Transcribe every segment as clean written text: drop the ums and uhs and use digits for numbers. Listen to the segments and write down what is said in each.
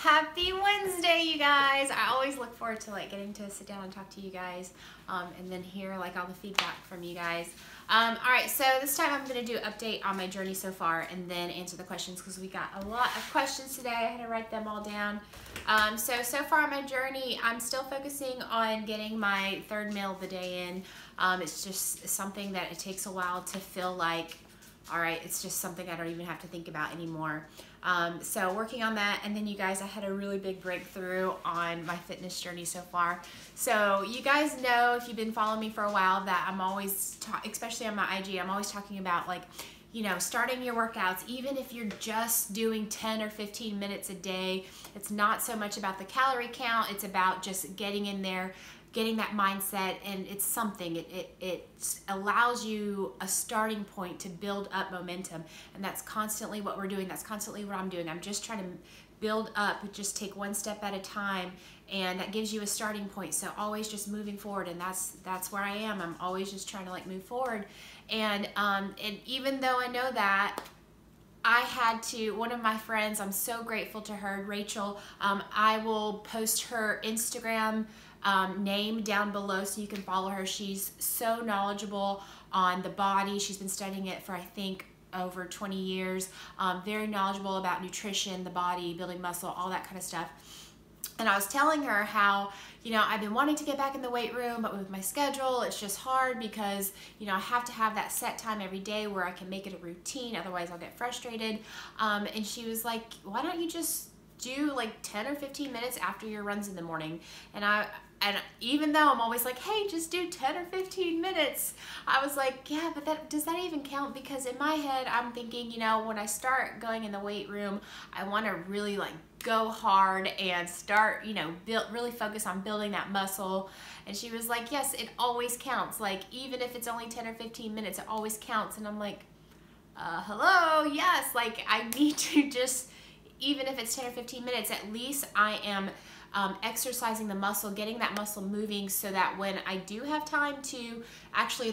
Happy Wednesday, you guys. I always look forward to getting to sit down and talk to you guys and then hear all the feedback from you guys. All right, so this time I'm going to do an update on my journey so far and then answer the questions because we got a lot of questions today. I had to write them all down. So far on my journey, I'm still focusing on getting my third meal of the day in. It's just something that it takes a while to feel like, all right, it's just something I don't even have to think about anymore. So working on that, and then you guys, I had a really big breakthrough on my fitness journey so far. So you guys know, if you've been following me for a while, that I'm always, especially on my IG, I'm always talking about starting your workouts, even if you're just doing 10 or 15 minutes a day. It's not so much about the calorie count, it's about just getting in there, getting that mindset, and it's something, it allows you a starting point to build up momentum, and that's constantly what we're doing. That's constantly what I'm doing. I'm just trying to build up, just take one step at a time, and that gives you a starting point. So always just moving forward, and that's where I am. I'm always just trying to move forward, and even though I know that, I had to, one of my friends, I'm so grateful to her, Rachel, I will post her Instagram name down below so you can follow her. She's so knowledgeable on the body. She's been studying it for, I think, over 20 years. Very knowledgeable about nutrition, the body, building muscle, all that kind of stuff. And I was telling her how, I've been wanting to get back in the weight room, but with my schedule, it's just hard because, I have to have that set time every day where I can make it a routine. Otherwise, I'll get frustrated. And she was like, why don't you just do 10 or 15 minutes after your runs in the morning? And even though I'm always like, hey, just do 10 or 15 minutes, I was like, yeah, but does that even count? Because in my head, I'm thinking, when I start going in the weight room, I want to really go hard and start, really focus on building that muscle. And she was like, yes, it always counts. Even if it's only 10 or 15 minutes, it always counts. And I'm like, hello, yes, I need to just, even if it's 10 or 15 minutes, at least I am exercising the muscle, getting that muscle moving, so that when I do have time to actually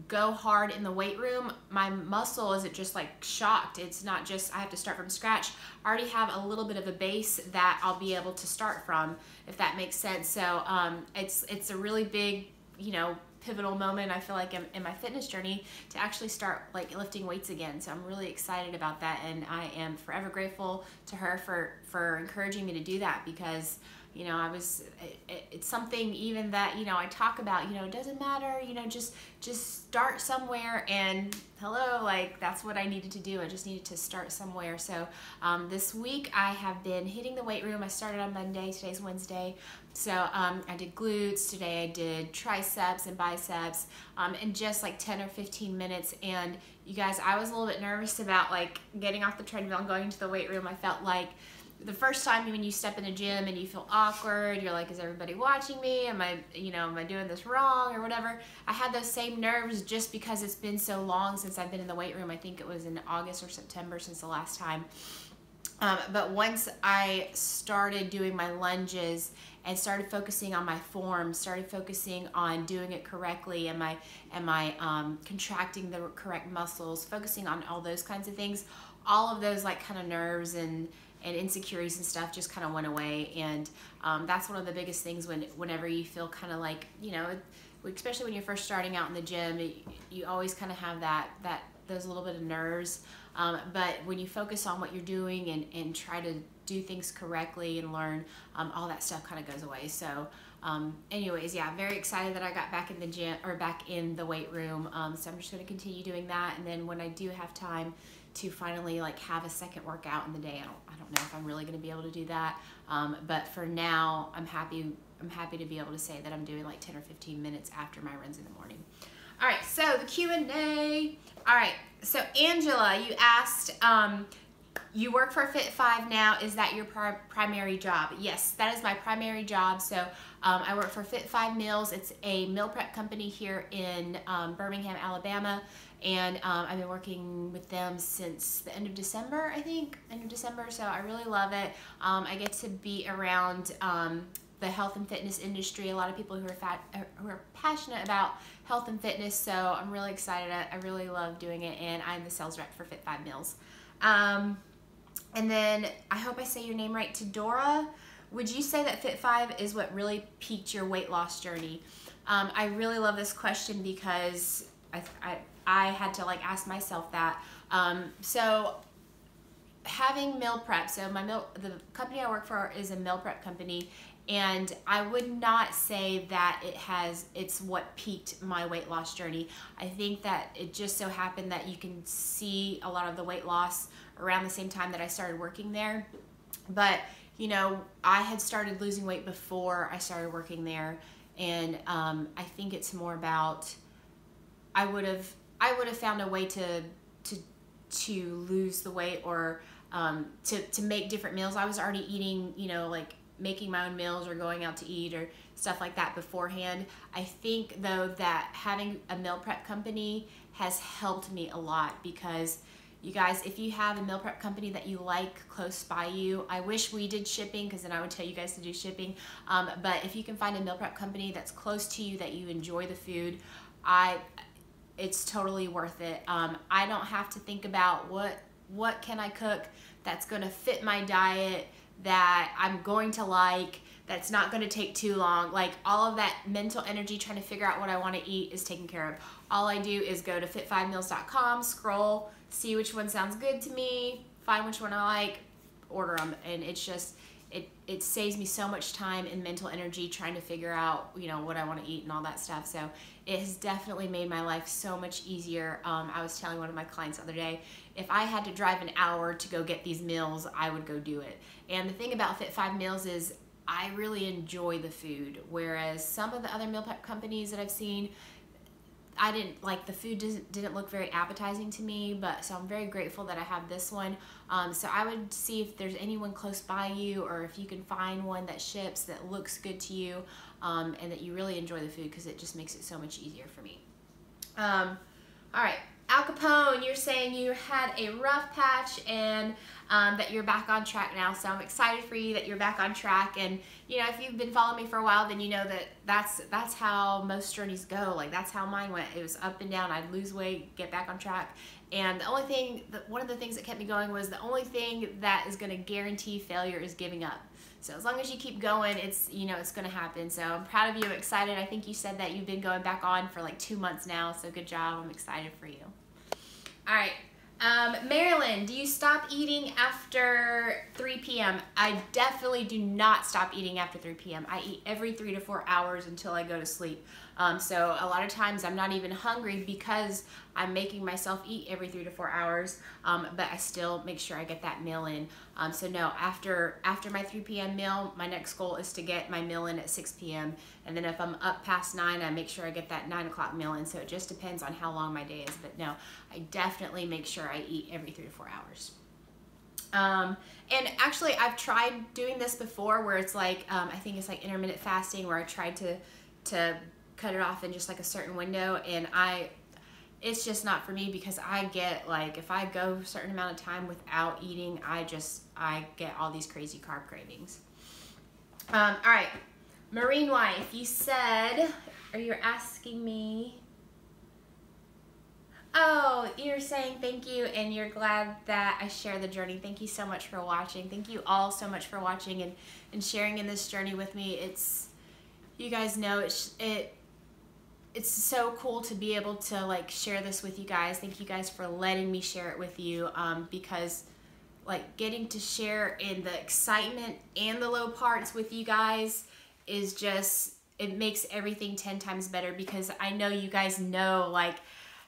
go hard in the weight room, my muscle isn't just shocked. It's not just I have to start from scratch. I already have a little bit of a base that I'll be able to start from, if that makes sense. So it's a really big, pivotal moment, I feel like, in my fitness journey, to actually start lifting weights again. So I'm really excited about that, and I am forever grateful to her for encouraging me to do that, because it's something even that, I talk about, it doesn't matter, just start somewhere, and hello, that's what I needed to do. I just needed to start somewhere. So this week I have been hitting the weight room. I started on Monday, today's Wednesday. So I did glutes, today I did triceps and biceps, in just 10 or 15 minutes. And you guys, I was a little bit nervous about getting off the treadmill and going into the weight room. I felt like the first time when you step in a gym and you feel awkward, you're like, is everybody watching me? Am I doing this wrong or whatever? I had those same nerves just because it's been so long since I've been in the weight room. I think it was in August or September since the last time. But once I started doing my lunges and started focusing on my form, started focusing on doing it correctly, am I contracting the correct muscles, focusing on all those kinds of things, all of those kind of nerves and insecurities and stuff just kind of went away. And that's one of the biggest things whenever you feel kind of especially when you're first starting out in the gym, you always kind of have those little bit of nerves. But when you focus on what you're doing and try to do things correctly and learn, all that stuff kind of goes away. So anyways, yeah, I'm very excited that I got back in the gym, or back in the weight room. So I'm just going to continue doing that. And then when I do have time to finally have a second workout in the day, I don't know if I'm really going to be able to do that. But for now, I'm happy to be able to say that I'm doing 10 or 15 minutes after my runs in the morning. All right, so the Q&A. All right, so Angela, you asked, you work for Fit5 now. Is that your primary job? Yes, that is my primary job. So I work for Fit5 Meals. It's a meal prep company here in Birmingham, Alabama. And I've been working with them since the end of December, I think, end of December. So I really love it. I get to be around the health and fitness industry, a lot of people who are passionate about health and fitness. So I'm really excited. I really love doing it, and I'm the sales rep for Fit5 Meals. And then, I hope I say your name right, Tadora. Would you say that Fit5 is what really piqued your weight loss journey? I really love this question because I had to like ask myself that. So having meal prep, so the company I work for is a meal prep company, and I would not say that it's what piqued my weight loss journey. I think that it just so happened that you can see a lot of the weight loss around the same time that I started working there. But, you know, I had started losing weight before I started working there, and I think it's more about I would have found a way to lose the weight, or to make different meals. I was already eating, you know, like making my own meals or going out to eat or stuff like that beforehand. I think though that having a meal prep company has helped me a lot, because you guys, if you have a meal prep company that you like close by you, I wish we did shipping, because then I would tell you guys to do shipping. But if you can find a meal prep company that's close to you, that you enjoy the food, it's totally worth it. I don't have to think about what can I cook that's going to fit my diet, that I'm going to like, that's not going to take too long. Like, all of that mental energy trying to figure out what I want to eat is taken care of. All I do is go to fit5meals.com, scroll, see which one sounds good to me, find which one I like, order them, and it's just it saves me so much time and mental energy trying to figure out, you know, what I want to eat and all that stuff. So it has definitely made my life so much easier. I was telling one of my clients the other day, if I had to drive an hour to go get these meals, I would go do it. And the thing about Fit5 Meals is I really enjoy the food, whereas some of the other meal prep companies that I've seen, I didn't like, the food didn't look very appetizing to me, but so I'm very grateful that I have this one. So I would see if there's anyone close by you, or if you can find one that ships that looks good to you, and that you really enjoy the food, because it just makes it so much easier for me. All right, Al Capone, you're saying you had a rough patch and that you're back on track now. So I'm excited for you that you're back on track. And you know, if you've been following me for a while, then you know that that's how most journeys go. Like, that's how mine went. It was up and down. I'd lose weight, get back on track. And the only thing, one of the things that kept me going was the only thing that is going to guarantee failure is giving up. So as long as you keep going, it's going to happen. So I'm proud of you. I'm excited. I think you said that you've been going back on for like 2 months now. So good job. I'm excited for you. All right. Marilyn, do you stop eating after 3 p.m.? I definitely do not stop eating after 3 p.m. I eat every 3 to 4 hours until I go to sleep. So a lot of times I'm not even hungry because I'm making myself eat every 3 to 4 hours, but I still make sure I get that meal in. So no, after my 3 p.m. meal, my next goal is to get my meal in at 6 p.m. And then if I'm up past 9, I make sure I get that 9 o'clock meal in. So it just depends on how long my day is. But no, I definitely make sure I eat every 3 to 4 hours. And actually I've tried doing this before, where it's like, I think it's like intermittent fasting, where I tried to cut it off in just like a certain window, and it's just not for me, because I get like, if I go a certain amount of time without eating, I get all these crazy carb cravings. All right, Marine Wife, you said, or you're asking me, oh, you're saying thank you, and you're glad that I share the journey. Thank you so much for watching. Thank you all so much for watching and sharing in this journey with me. You guys know it's so cool to be able to like share this with you guys. Thank you guys for letting me share it with you, because like getting to share in the excitement and the low parts with you guys is just, it makes everything 10 times better, because I know you guys know like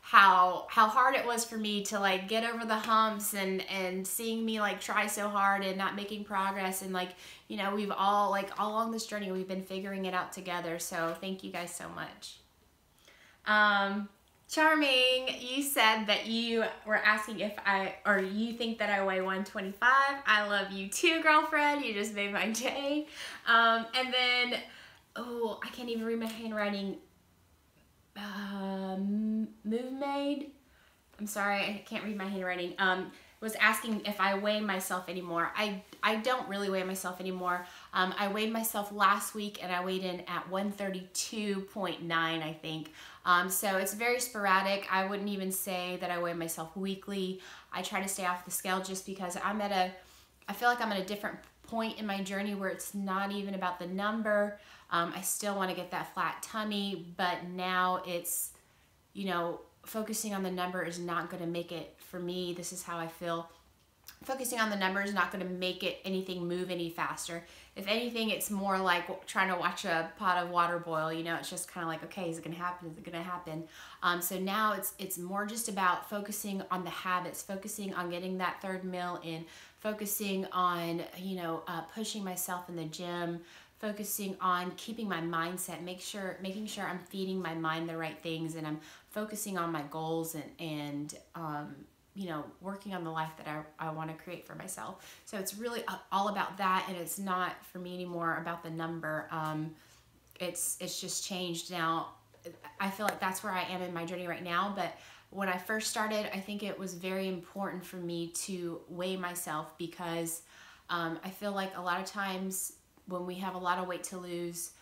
how hard it was for me to like get over the humps, and seeing me like try so hard and not making progress, and like, you know, we've all like all along this journey we've been figuring it out together. So thank you guys so much. Charming, you said that you were asking if you think that I weigh 125. I love you too, girlfriend. You just made my day. And then, oh, I can't even read my handwriting. Move Made. I'm sorry, I can't read my handwriting. Was asking if I weigh myself anymore. I don't really weigh myself anymore. I weighed myself last week, and I weighed in at 132.9, I think. So it's very sporadic. I wouldn't even say that I weigh myself weekly. I try to stay off the scale just because I feel like I'm at a different point in my journey where it's not even about the number. I still want to get that flat tummy, but now it's, you know, focusing on the number is not going to make it for me. This is how I feel. Focusing on the number is not going to make it anything move any faster. If anything, it's more like trying to watch a pot of water boil. You know, it's just kind of like, okay, is it going to happen? Is it going to happen? So now it's more just about focusing on the habits, focusing on getting that third meal in, focusing on, you know, pushing myself in the gym, focusing on keeping my mindset, making sure I'm feeding my mind the right things, and I'm focusing on my goals and you know, working on the life that I want to create for myself. So it's really all about that, and it's not for me anymore about the number. It's just changed now. I feel like that's where I am in my journey right now, but when I first started, I think it was very important for me to weigh myself because I feel like a lot of times when we have a lot of weight to lose,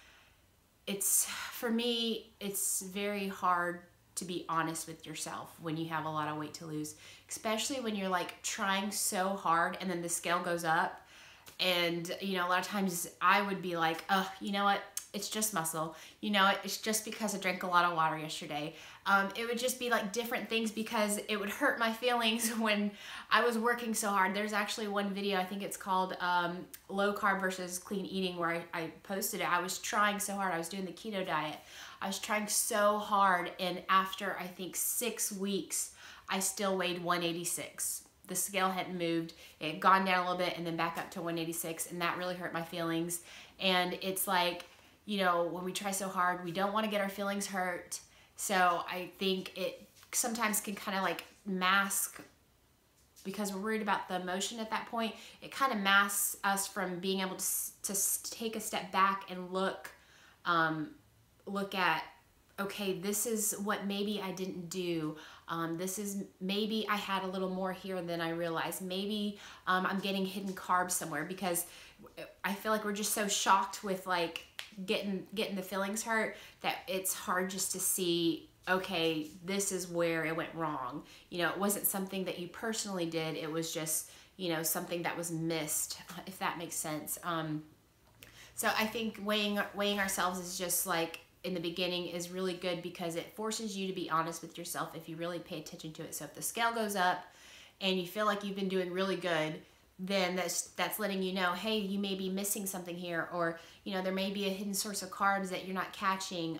for me, it's very hard to be honest with yourself when you have a lot of weight to lose, especially when you're like trying so hard and then the scale goes up. And, you know, a lot of times I would be like, oh, you know what? It's just muscle. You know, it's just because I drank a lot of water yesterday. It would just be like different things because it would hurt my feelings when I was working so hard. There's actually one video, I think it's called Low Carb versus Clean Eating, where I posted it. I was trying so hard. I was doing the keto diet. I was trying so hard, and after I think 6 weeks, I still weighed 186. The scale hadn't moved. It had gone down a little bit and then back up to 186, and that really hurt my feelings. And it's like, you know, when we try so hard, we don't want to get our feelings hurt. So I think it sometimes can kind of like mask, because we're worried about the emotion at that point, it kind of masks us from being able to take a step back and look at, okay, this is what maybe I didn't do. This is maybe I had a little more here than I realized. Maybe I'm getting hidden carbs somewhere, because I feel like we're just so shocked with like getting the feelings hurt that it's hard just to see, okay, this is where it went wrong. You know, it wasn't something that you personally did. It was just, you know, something that was missed, if that makes sense. So I think weighing ourselves is just like, in the beginning, is really good because it forces you to be honest with yourself if you really pay attention to it. So if the scale goes up and you feel like you've been doing really good, then that's letting you know, hey, you may be missing something here, or, you know, there may be a hidden source of carbs that you're not catching.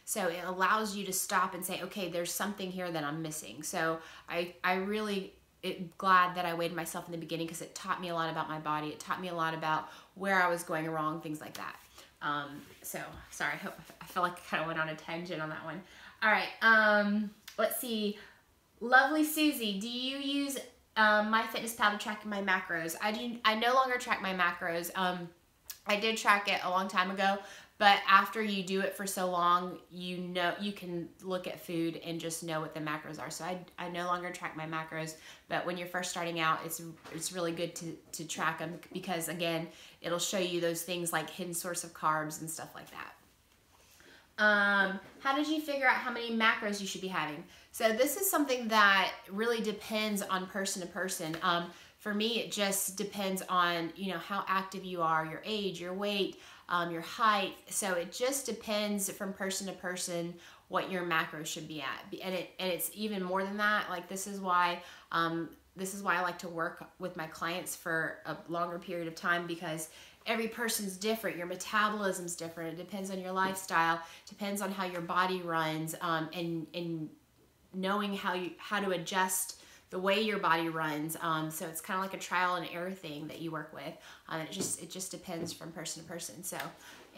So it allows you to stop and say, okay, there's something here that I'm missing. So I really glad that I weighed myself in the beginning, because it taught me a lot about my body. It taught me a lot about where I was going wrong, things like that. So sorry, I feel like I kind of went on a tangent on that one. All right, let's see. Lovely Susie, do you use MyFitnessPal to track my macros? I no longer track my macros. I did track it a long time ago, but after you do it for so long, you know, you can look at food and just know what the macros are. So I no longer track my macros, but when you're first starting out, it's really good to track them, because again, it'll show you those things like hidden source of carbs and stuff like that. How did you figure out how many macros you should be having? So this is something that really depends on person to person. For me, it just depends on, you know, how active you are, your age, your weight, your height. So it just depends from person to person what your macros should be at. And it's even more than that. Like, this is why I like to work with my clients for a longer period of time, because every person's different. Your metabolism's different. It depends on your lifestyle. Depends on how your body runs, and knowing how to adjust the way your body runs. So it's kind of like a trial and error thing that you work with. It just depends from person to person. So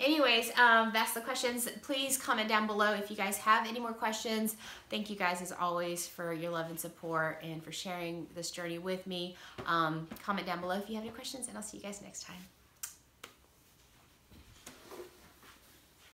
anyways, that's the questions. Please comment down below if you guys have any more questions. Thank you guys as always for your love and support and for sharing this journey with me. Comment down below if you have any questions, and I'll see you guys next time.